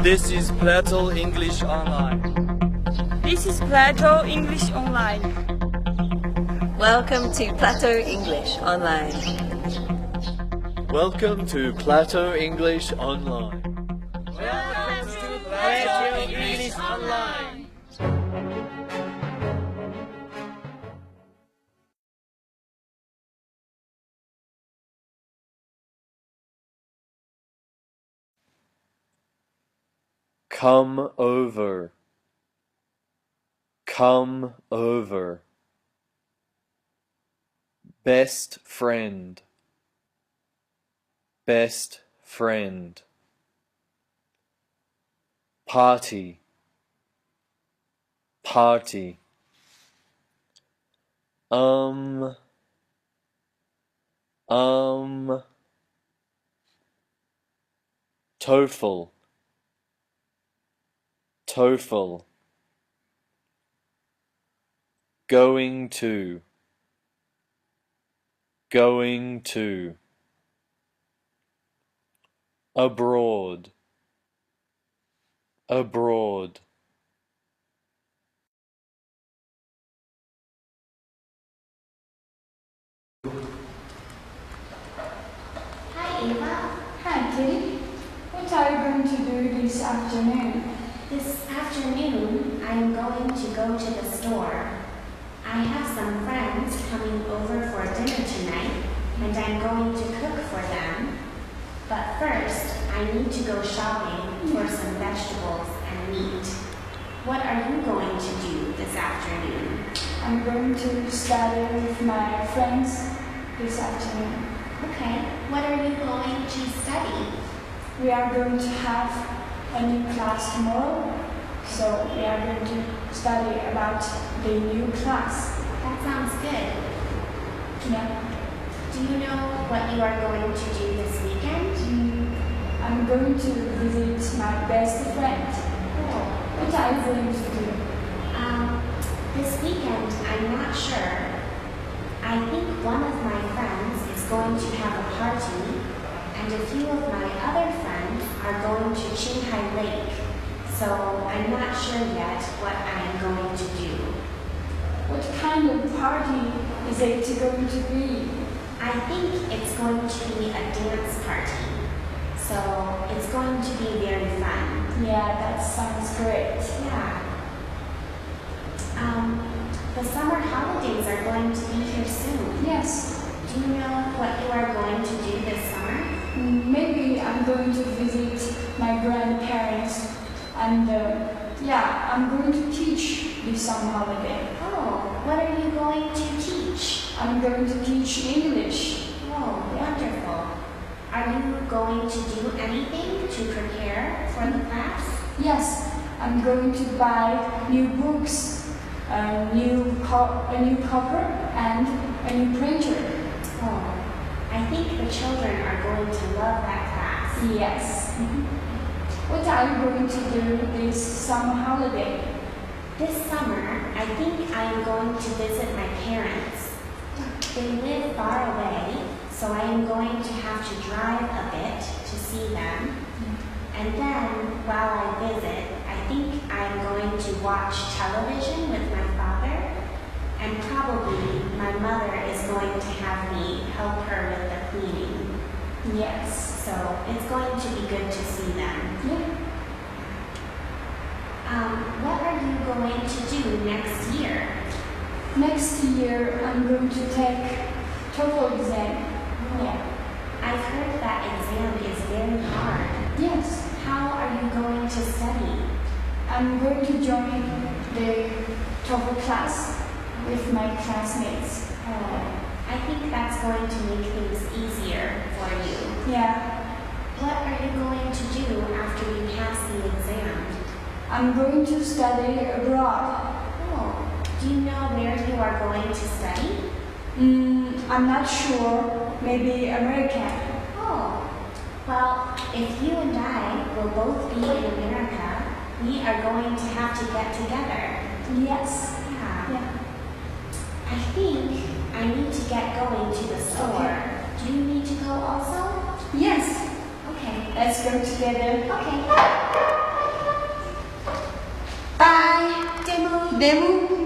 This is Plateau English Online. This is Plateau English Online. Welcome to Plateau English Online. Welcome to Plateau English Online. Welcome to Plateau English Online. Come over. Come over. Best friend. Best friend. Party. Party. TOEFL. TOEFL. Going to. Going to. Abroad. Abroad. Hi Eva. Hi Kitty. What are you going to do this afternoon? This afternoon I'm going to go to the store. I have some friends coming over for dinner tonight and I'm going to cook for them. But first I need to go shopping for some vegetables and meat. What are you going to do this afternoon? I'm going to study with my friends this afternoon. Okay, what are you going to study? We are going to have a new class tomorrow, so we are going to study about the new class. That sounds good. Yeah. Do you know what you are going to do this weekend? I'm going to visit my best friend. Oh. What are you going to do? This weekend, I'm not sure. I think one of my friends is going to have a party, and a few of my other friends are going to Qinghai Lake. So I'm not sure yet what I am going to do. What kind of party is it going to be? I think it's going to be a dance party. So it's going to be very fun. Yeah, that sounds great. Yeah. The summer holidays are going to be here soon. Yes. Do you know what you are going to do this summer? Maybe I'm going to visit my grandparents and I'm going to teach this summer holiday. Oh, what are you going to teach? I'm going to teach English. Oh, wonderful. Are you going to do anything to prepare for the class? Yes, I'm going to buy new books, a new cover, and a new printer. Oh, I think the children are going to love that class. Yes. What are you going to do this summer holiday? This summer, I think I am going to visit my parents. They live far away, so I am going to have to drive a bit to see them. And then, while I visit, I think I am going to watch television with my father, and probably my mother is going to have me help her with the cleaning. Yes. So it's going to be good to see them. Yeah. What are you going to do next year? Next year, I'm going to take TOEFL exam. Yeah. I've heard that exam is very hard. Yes. How are you going to study? I'm going to join the TOEFL class with my classmates. Oh, I think that's going to make things easier for you. Yeah. What are you going to do after you pass the exam? I'm going to study abroad. Oh, do you know where you are going to study? I'm not sure. Maybe America. Oh, well, if you and I will both be in America, we are going to have to get together. Yes. Yeah. I think I need to get going to the store. Okay. Do you need to go also? Yes. Okay. Let's go together. Okay. demo